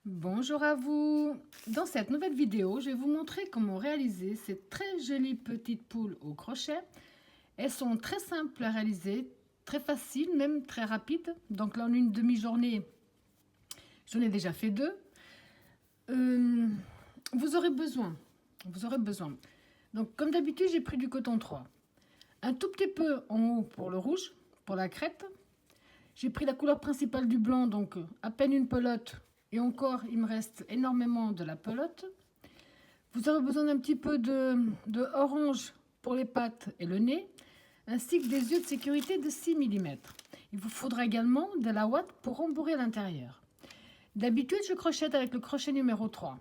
Bonjour à vous. Dans cette nouvelle vidéo, je vais vous montrer comment réaliser ces très jolies petites poules au crochet. Elles sont très simples à réaliser, très faciles, même très rapides. Donc là, en une demi-journée, j'en ai déjà fait deux. Euh, vous aurez besoin. Donc comme d'habitude, j'ai pris du coton 3. Un tout petit peu en haut pour le rouge, pour la crête. J'ai pris la couleur principale du blanc, donc à peine une pelote. Et encore, il me reste énormément de la pelote. Vous aurez besoin d'un petit peu de orange pour les pattes et le nez, ainsi que des yeux de sécurité de 6 mm. Il vous faudra également de la ouate pour rembourrer l'intérieur. D'habitude, je crochette avec le crochet numéro 3.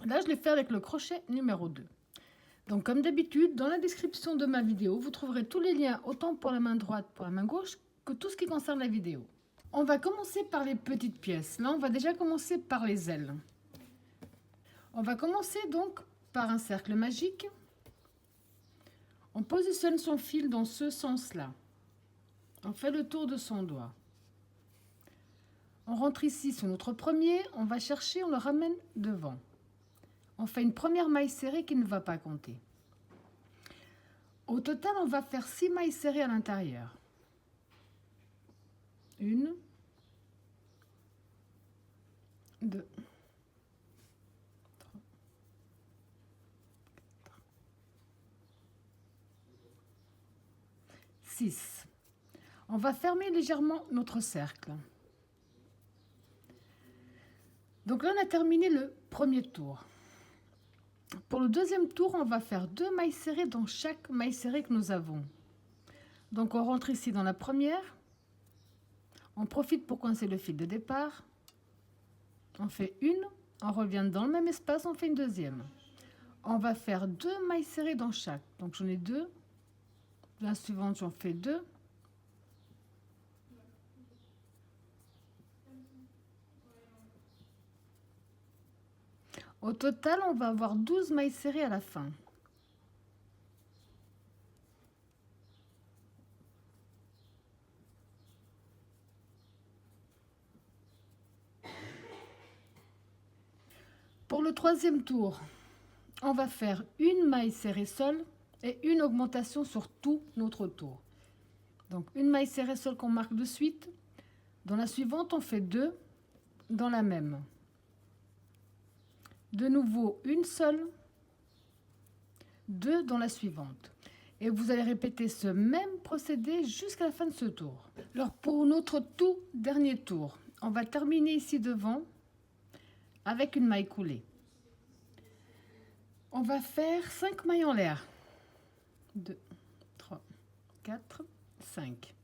Là, je l'ai fait avec le crochet numéro 2. Donc, comme d'habitude, dans la description de ma vidéo, vous trouverez tous les liens, autant pour la main droite que pour la main gauche, que tout ce qui concerne la vidéo. On va commencer par les petites pièces. Là, on va déjà commencer par les ailes. On va commencer donc par un cercle magique. On positionne son fil dans ce sens-là. On fait le tour de son doigt. On rentre ici sur notre premier, on va chercher, on le ramène devant. On fait une première maille serrée qui ne va pas compter. Au total, on va faire 6 mailles serrées à l'intérieur. 1, 2, 6. On va fermer légèrement notre cercle. Donc là, on a terminé le premier tour. Pour le deuxième tour, on va faire 2 mailles serrées dans chaque maille serrée que nous avons. Donc on rentre ici dans la première. On profite pour coincer le fil de départ. On fait une, on revient dans le même espace, on fait une deuxième. On va faire 2 mailles serrées dans chaque. Donc j'en ai 2. La suivante, j'en fais 2. Au total, on va avoir 12 mailles serrées à la fin. Pour le troisième tour, on va faire une maille serrée seule et une augmentation sur tout notre tour. Donc une maille serrée seule qu'on marque de suite. Dans la suivante, on fait 2 dans la même. De nouveau, une seule, 2 dans la suivante. Et vous allez répéter ce même procédé jusqu'à la fin de ce tour. Alors pour notre tout dernier tour, on va terminer ici devant avec une maille coulée. On va faire 5 mailles en l'air. 2, 3, 4, 5.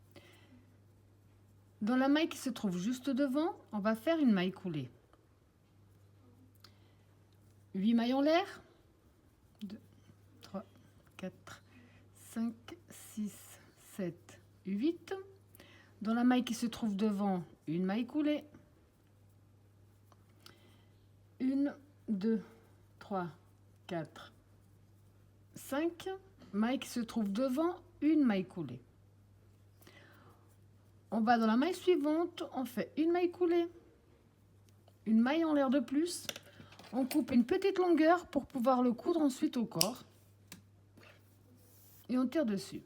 Dans la maille qui se trouve juste devant, on va faire une maille coulée. 8 mailles en l'air. 2, 3, 4, 5, 6, 7, 8. Dans la maille qui se trouve devant, une maille coulée. 1, 2, 3, 4, 5. Maille qui se trouve devant, une maille coulée. On va dans la maille suivante, on fait une maille coulée, une maille en l'air de plus. On coupe une petite longueur pour pouvoir le coudre ensuite au corps. Et on tire dessus.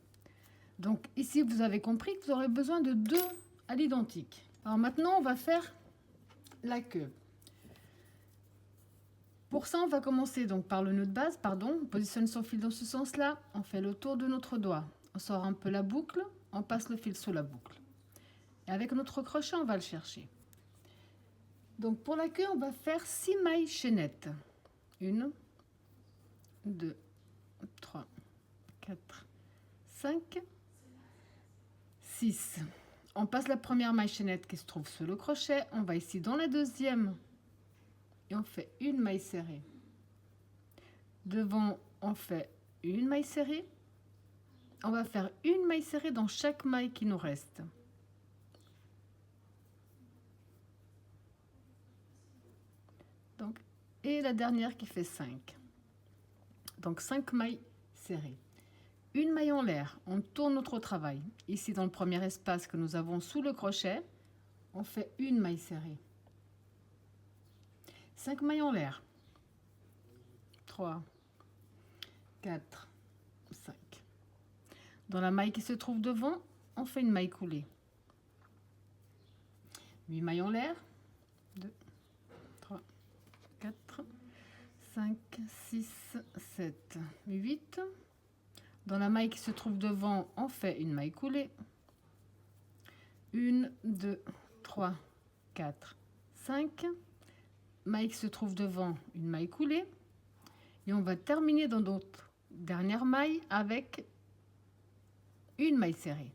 Donc ici, vous avez compris que vous aurez besoin de 2 à l'identique. Alors maintenant, on va faire la queue. Pour ça, on va commencer donc par le nœud de base, on positionne son fil dans ce sens-là, on fait le tour de notre doigt, on sort un peu la boucle, on passe le fil sous la boucle. Et avec notre crochet, on va le chercher. Donc pour la queue, on va faire 6 mailles chaînettes. 1, 2, 3, 4, 5, 6. On passe la première maille chaînette qui se trouve sous le crochet, on va ici dans la deuxième et on fait une maille serrée. Devant, on fait une maille serrée. On va faire une maille serrée dans chaque maille qui nous reste. Donc, et la dernière qui fait 5. Donc 5 mailles serrées. Une maille en l'air, on tourne notre travail. Ici dans le premier espace que nous avons sous le crochet, on fait une maille serrée. 5 mailles en l'air. 3, 4, 5. Dans la maille qui se trouve devant, on fait une maille coulée. 8 mailles en l'air. 2, 3, 4, 5, 6, 7, 8. Dans la maille qui se trouve devant, on fait une maille coulée. 1, 2, 3, 4, 5. Maille qui se trouve devant, une maille coulée. Et on va terminer dans notre dernière maille avec une maille serrée.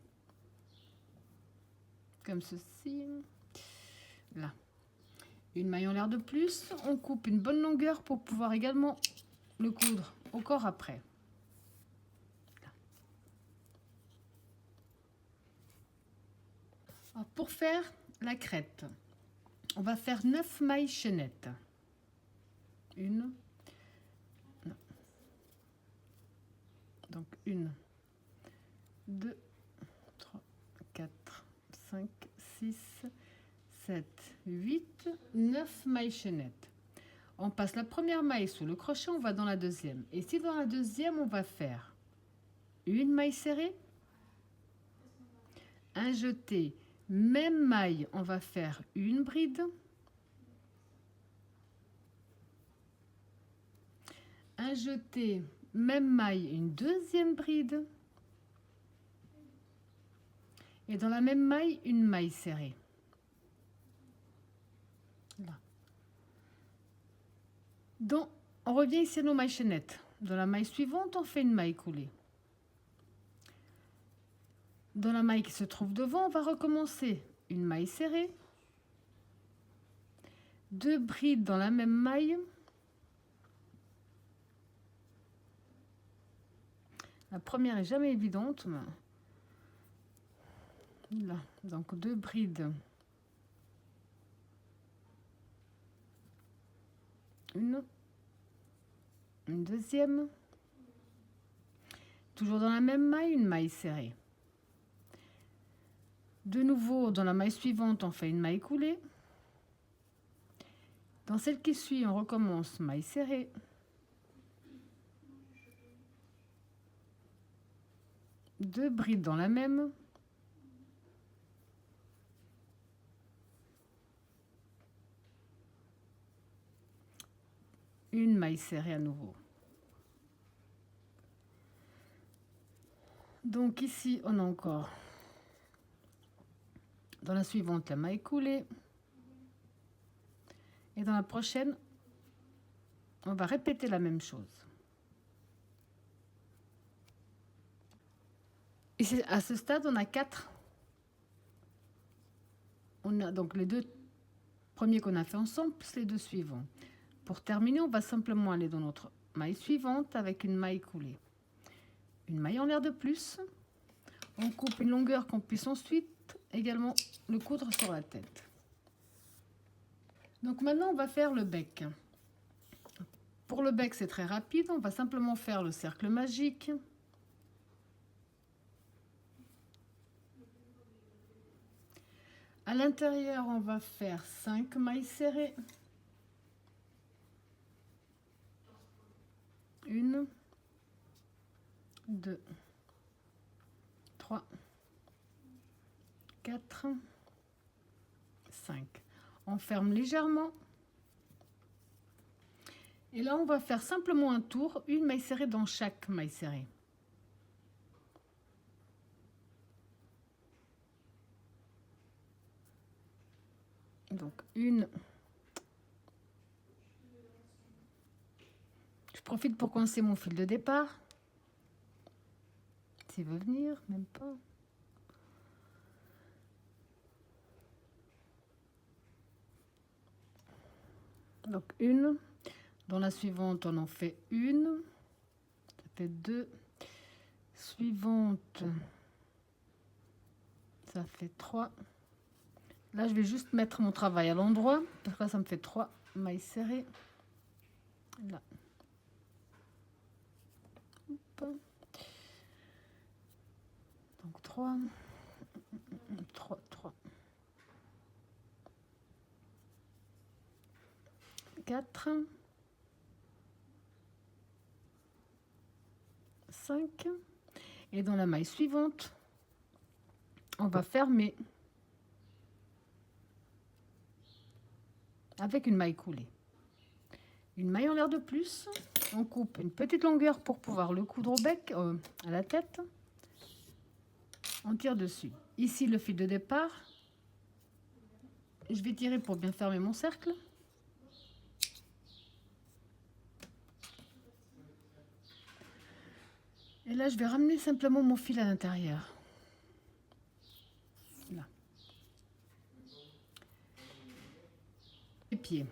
Comme ceci. Là. Une maille en l'air de plus. On coupe une bonne longueur pour pouvoir également le coudre au corps après. Alors pour faire la crête, on va faire 9 mailles chaînettes. 1, donc 1, 2, 3, 4, 5, 6, 7, 8, 9 mailles chaînettes. On passe la première maille sous le crochet, on va dans la deuxième. Et si dans la deuxième, on va faire une maille serrée, un jeté, même maille, on va faire une bride, un jeté, même maille, une deuxième bride, et dans la même maille, une maille serrée. Là. Donc, on revient ici à nos mailles chaînettes. Dans la maille suivante, on fait une maille coulée. Dans la maille qui se trouve devant, on va recommencer une maille serrée, 2 brides dans la même maille, la première est jamais évidente, mais là, donc 2 brides, une deuxième, toujours dans la même maille, une maille serrée. De nouveau, dans la maille suivante, on fait une maille coulée. Dans celle qui suit, on recommence maille serrée. Deux brides dans la même. Une maille serrée à nouveau. Donc ici, on a encore dans la suivante la maille coulée. Et dans la prochaine, on va répéter la même chose. Et à ce stade, on a 4. On a donc les 2 premiers qu'on a fait ensemble, plus les 2 suivants. Pour terminer, on va simplement aller dans notre maille suivante avec une maille coulée. Une maille en l'air de plus. On coupe une longueur qu'on puisse ensuite également le coudre sur la tête. Donc maintenant, on va faire le bec. Pour le bec, c'est très rapide. On va simplement faire le cercle magique. À l'intérieur, on va faire 5 mailles serrées. 1, 2, 3, 4, 5. On ferme légèrement. Et là, on va faire simplement un tour, une maille serrée dans chaque maille serrée. Donc une. Je profite pour coincer mon fil de départ. S'il veut venir, même pas. Donc une. Dans la suivante, on en fait une. Ça fait 2. Suivante. Ça fait 3. Là, je vais juste mettre mon travail à l'endroit, parce que là, ça me fait 3 mailles serrées. Là. Hop. Donc 3, 3, 4, 5. Et dans la maille suivante, on va fermer avec une maille coulée. Une maille en l'air de plus, on coupe une petite longueur pour pouvoir le coudre au bec, à la tête. On tire dessus. Ici, le fil de départ. Je vais tirer pour bien fermer mon cercle. Et là, je vais ramener simplement mon fil à l'intérieur. Là. Les pieds,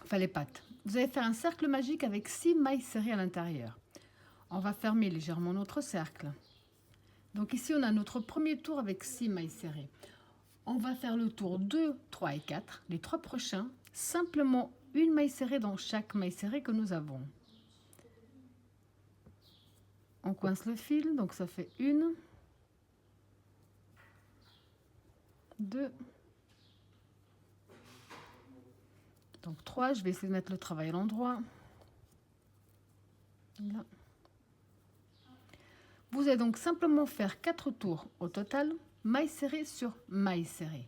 enfin les pattes. Vous allez faire un cercle magique avec 6 mailles serrées à l'intérieur. On va fermer légèrement notre cercle. Donc ici, on a notre premier tour avec 6 mailles serrées. On va faire le tour 2, 3 et 4, les 3 prochains, simplement une maille serrée dans chaque maille serrée que nous avons. On coince le fil, donc ça fait 1, 2, donc 3. Je vais essayer de mettre le travail à l'endroit. Là. Vous allez donc simplement faire 4 tours au total, maille serrée sur maille serrée.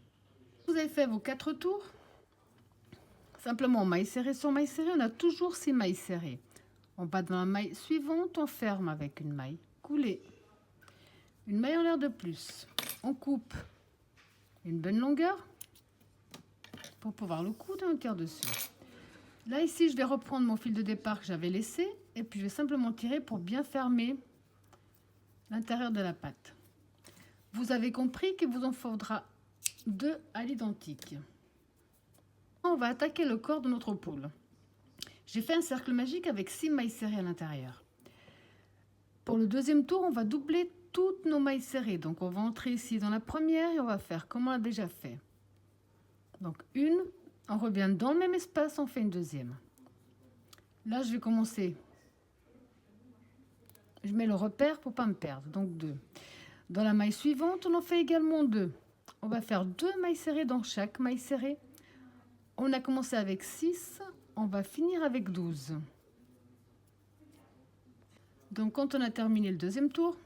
Vous avez fait vos 4 tours, simplement maille serrée sur maille serrée, on a toujours 6 mailles serrées. On va dans la maille suivante, on ferme avec une maille coulée. Une maille en l'air de plus. On coupe une bonne longueur pour pouvoir le coudre et on tire dessus. Là, ici, je vais reprendre mon fil de départ que j'avais laissé et puis je vais simplement tirer pour bien fermer l'intérieur de la patte. Vous avez compris qu'il vous en faudra 2 à l'identique. On va attaquer le corps de notre poule. J'ai fait un cercle magique avec 6 mailles serrées à l'intérieur. Pour le deuxième tour, on va doubler toutes nos mailles serrées. Donc, on va entrer ici dans la première et on va faire comme on a déjà fait. Donc, une, on revient dans le même espace, on fait une deuxième. Là, je vais commencer. Je mets le repère pour ne pas me perdre. Donc, 2. Dans la maille suivante, on en fait également 2. On va faire 2 mailles serrées dans chaque maille serrée. On a commencé avec 6. On va finir avec 12. Donc, quand on a terminé le deuxième tour,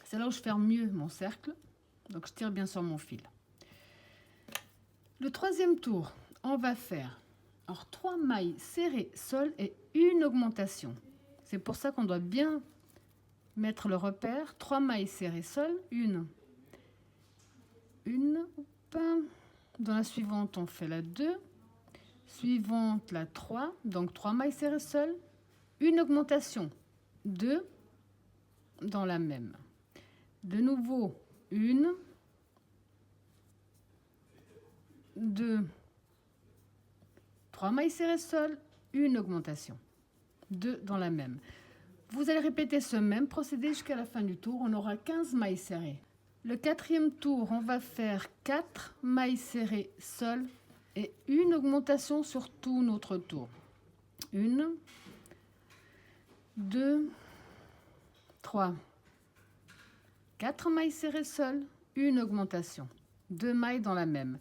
c'est là où je ferme mieux mon cercle. Donc, je tire bien sur mon fil. Le troisième tour, on va faire 3 mailles serrées sol et une augmentation. C'est pour ça qu'on doit bien mettre le repère. 3 mailles serrées sol, une. Dans la suivante, on fait la 2. Suivante, la 3. Donc, 3 mailles serrées sol, une augmentation. 2 dans la même. De nouveau, 1, 2, 3 mailles serrées sol, une augmentation. 2 dans la même. Vous allez répéter ce même procédé jusqu'à la fin du tour. On aura 15 mailles serrées. Le quatrième tour, on va faire 4 mailles serrées sol et une augmentation sur tout notre tour. 1, 2, 3, 4 mailles serrées sol, une augmentation. 2 mailles dans la même.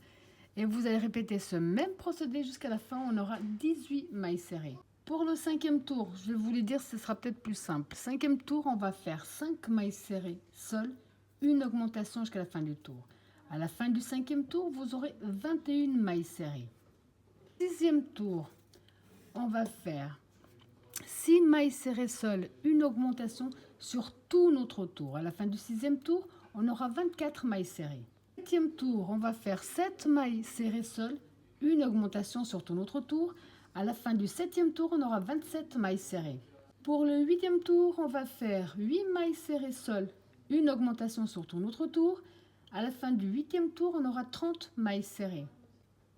Et vous allez répéter ce même procédé jusqu'à la fin. On aura 18 mailles serrées. Pour le cinquième tour, je vais vous le dire, ce sera peut-être plus simple. Cinquième tour, on va faire 5 mailles serrées sol, une augmentation jusqu'à la fin du tour. À la fin du cinquième tour, vous aurez 21 mailles serrées. Sixième tour, on va faire 6 mailles serrées sol, une augmentation sur tout notre tour. À la fin du sixième tour, on aura 24 mailles serrées. Septième tour, on va faire 7 mailles serrées sol, une augmentation sur tout notre tour. À la fin du septième tour, on aura 27 mailles serrées. Pour le huitième tour, on va faire 8 mailles serrées sol, une augmentation sur tout notre tour. À la fin du huitième tour, on aura 30 mailles serrées.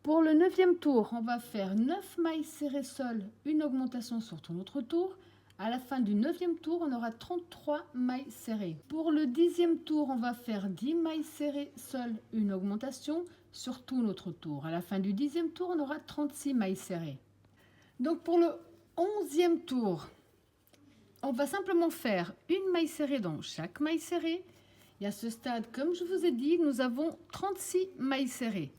Pour le neuvième tour, on va faire 9 mailles serrées sol, une augmentation sur tout notre tour. À la fin du neuvième tour, on aura 33 mailles serrées. Pour le dixième tour, on va faire 10 mailles serrées sol, une augmentation sur tout notre tour. À la fin du dixième tour, on aura 36 mailles serrées. Donc pour le 11e tour, on va simplement faire une maille serrée dans chaque maille serrée. Et à ce stade, comme je vous ai dit, nous avons 36 mailles serrées.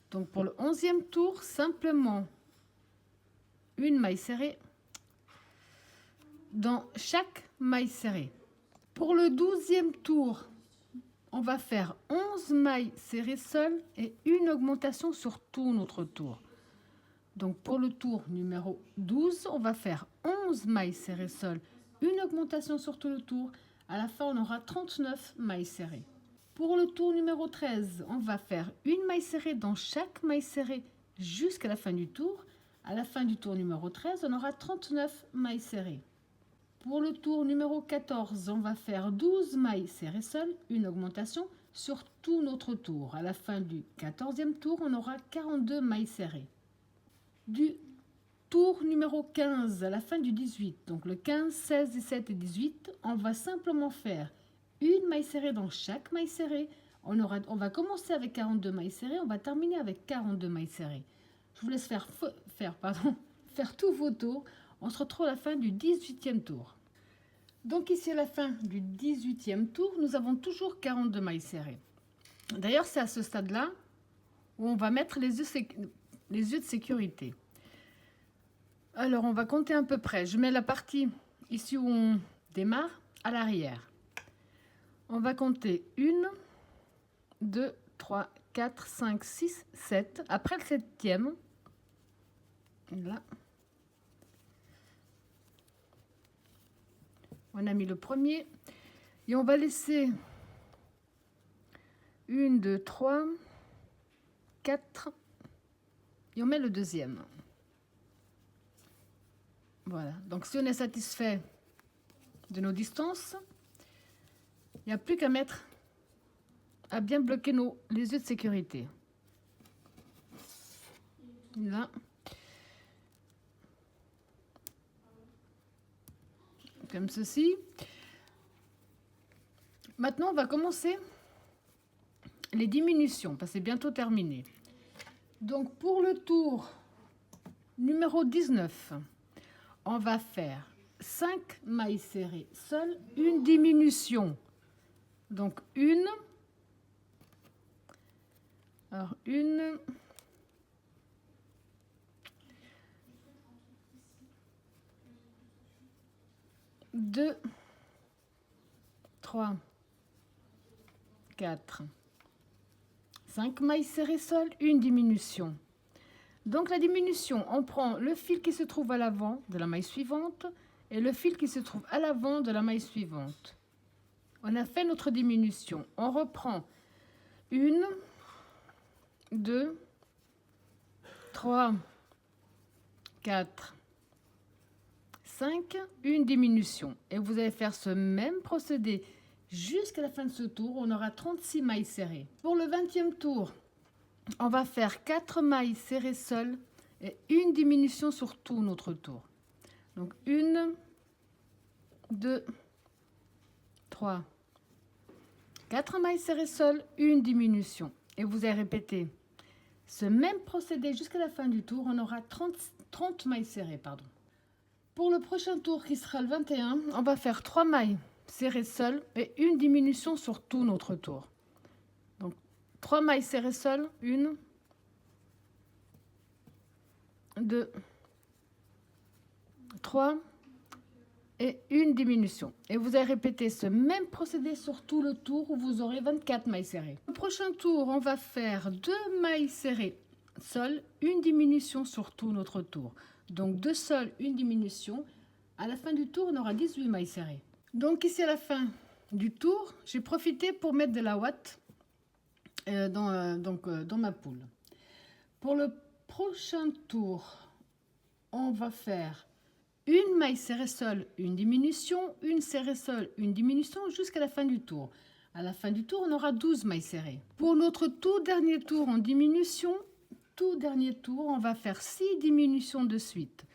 Donc pour le 11e tour, simplement une maille serrée dans chaque maille serrée. Pour le 12e tour, on va faire 11 mailles serrées seules et une augmentation sur tout notre tour. Donc pour le tour numéro 12, on va faire 11 mailles serrées seules, une augmentation sur tout le tour. À la fin, on aura 39 mailles serrées. Pour le tour numéro 13, on va faire une maille serrée dans chaque maille serrée jusqu'à la fin du tour. À la fin du tour numéro 13, on aura 39 mailles serrées. Pour le tour numéro 14, on va faire 12 mailles serrées seules, une augmentation sur tout notre tour. À la fin du 14e tour, on aura 42 mailles serrées. Du tour numéro 15 à la fin du 18, donc le 15, 16, 17 et 18, on va simplement faire une maille serrée dans chaque maille serrée. On va commencer avec 42 mailles serrées, on va terminer avec 42 mailles serrées. Je vous laisse faire tous vos tours. On se retrouve à la fin du 18e tour. Donc ici à la fin du 18e tour, nous avons toujours 42 mailles serrées. D'ailleurs, c'est à ce stade-là où on va mettre les yeux de sécurité. Alors, on va compter à peu près. Je mets la partie ici où on démarre à l'arrière. On va compter 1, 2, 3, 4, 5, 6, 7. Après le 7e, là, on a mis le premier et on va laisser 1, 2, 3, 4 et on met le deuxième. Voilà, donc si on est satisfait de nos distances, il n'y a plus qu'à bien bloquer les yeux de sécurité. Là. Comme ceci. Maintenant, on va commencer les diminutions, parce que c'est bientôt terminé. Donc, pour le tour numéro 19, on va faire 5 mailles serrées seules, une diminution. Donc, une. Alors, une. 2, 3, 4, 5 mailles serrées seules, une diminution. Donc la diminution, on prend le fil qui se trouve à l'avant de la maille suivante et le fil qui se trouve à l'avant de la maille suivante. On a fait notre diminution. On reprend 1, 2, 3, 4, 5, une diminution. Et vous allez faire ce même procédé jusqu'à la fin de ce tour. On aura 36 mailles serrées. Pour le 20e tour, on va faire 4 mailles serrées seules et une diminution sur tout notre tour. Donc 1, 2, 3, 4 mailles serrées seules, une diminution. Et vous allez répéter ce même procédé jusqu'à la fin du tour. On aura 30 mailles serrées, pardon. Pour le prochain tour qui sera le 21, on va faire 3 mailles serrées seules et une diminution sur tout notre tour. Donc 3 mailles serrées seules, 1, 2, 3 et une diminution. Et vous allez répéter ce même procédé sur tout le tour où vous aurez 24 mailles serrées. Au prochain tour, on va faire 2 mailles serrées seules, une diminution sur tout notre tour. Donc 2 seules, une diminution. À la fin du tour, on aura 18 mailles serrées. Donc ici à la fin du tour, j'ai profité pour mettre de la ouate dans ma poule. Pour le prochain tour, on va faire une maille serrée seule, une diminution, une serrée seule, une diminution jusqu'à la fin du tour. À la fin du tour, on aura 12 mailles serrées. Pour notre tout dernier tour en diminution, on va faire 6 diminutions de suite.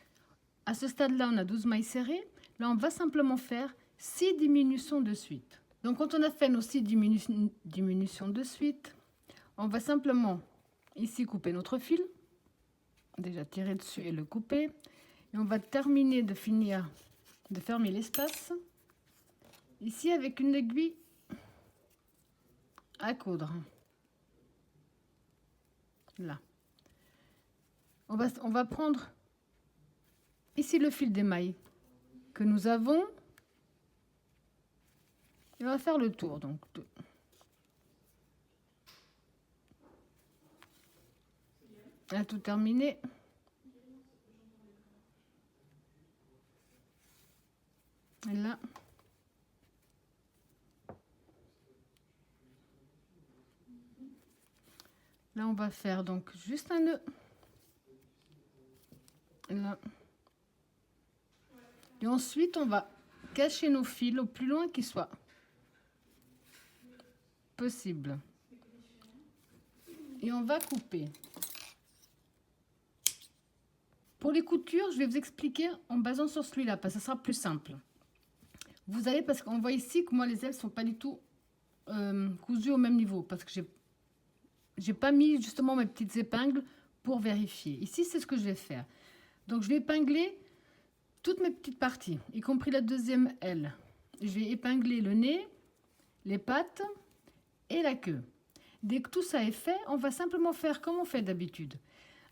À ce stade-là, on a 12 mailles serrées. Là, on va simplement faire 6 diminutions de suite. Donc, quand on a fait nos 6 diminutions de suite, on va simplement ici couper notre fil. Déjà tirer dessus et le couper. Et on va terminer de fermer l'espace. Ici, avec une aiguille à coudre. Là. On va prendre ici le fil d'émail que nous avons. Et on va faire le tour. Donc, à tout terminer. Et là. Là, on va faire donc juste un nœud. Là. Et ensuite, on va cacher nos fils au plus loin qu'ils soient possible. Et on va couper. Pour les coutures, je vais vous expliquer en basant sur celui-là, parce que ça sera plus simple. Vous allez, parce qu'on voit ici que moi, les ailes ne sont pas du tout cousues au même niveau, parce que j'ai pas mis justement mes petites épingles pour vérifier. Ici, c'est ce que je vais faire. Donc, je vais épingler toutes mes petites parties, y compris la deuxième aile. Je vais épingler le nez, les pattes et la queue. Dès que tout ça est fait, on va simplement faire comme on fait d'habitude.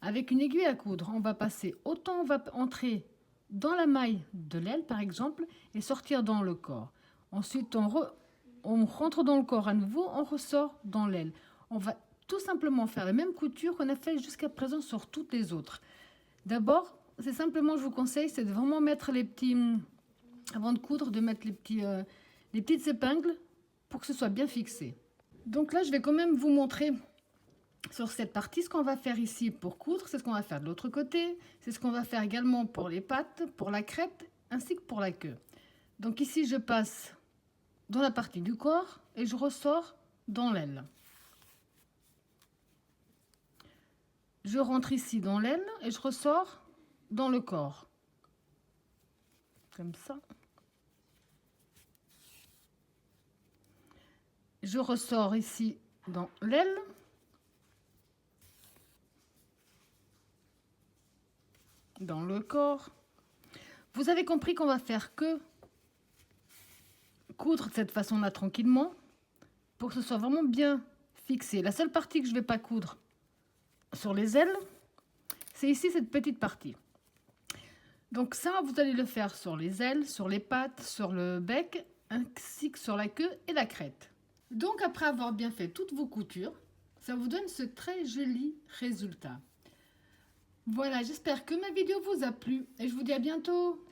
Avec une aiguille à coudre, on va passer, autant on va entrer dans la maille de l'aile par exemple et sortir dans le corps. Ensuite, on rentre dans le corps à nouveau, on ressort dans l'aile. On va tout simplement faire la même couture qu'on a fait jusqu'à présent sur toutes les autres. D'abord, c'est simplement, je vous conseille, c'est de vraiment mettre les petits, avant de coudre, de mettre les petites épingles pour que ce soit bien fixé. Donc là, je vais quand même vous montrer sur cette partie ce qu'on va faire ici pour coudre. C'est ce qu'on va faire de l'autre côté. C'est ce qu'on va faire également pour les pattes, pour la crête, ainsi que pour la queue. Donc ici, je passe dans la partie du corps et je ressors dans l'aile. Je rentre ici dans l'aile et je ressors dans le corps. Comme ça. Je ressors ici dans l'aile. Dans le corps. Vous avez compris qu'on va faire que coudre de cette façon-là tranquillement pour que ce soit vraiment bien fixé. La seule partie que je ne vais pas coudre sur les ailes, c'est ici cette petite partie. Donc ça, vous allez le faire sur les ailes, sur les pattes, sur le bec, ainsi que sur la queue et la crête. Donc après avoir bien fait toutes vos coutures, ça vous donne ce très joli résultat. Voilà, j'espère que ma vidéo vous a plu et je vous dis à bientôt.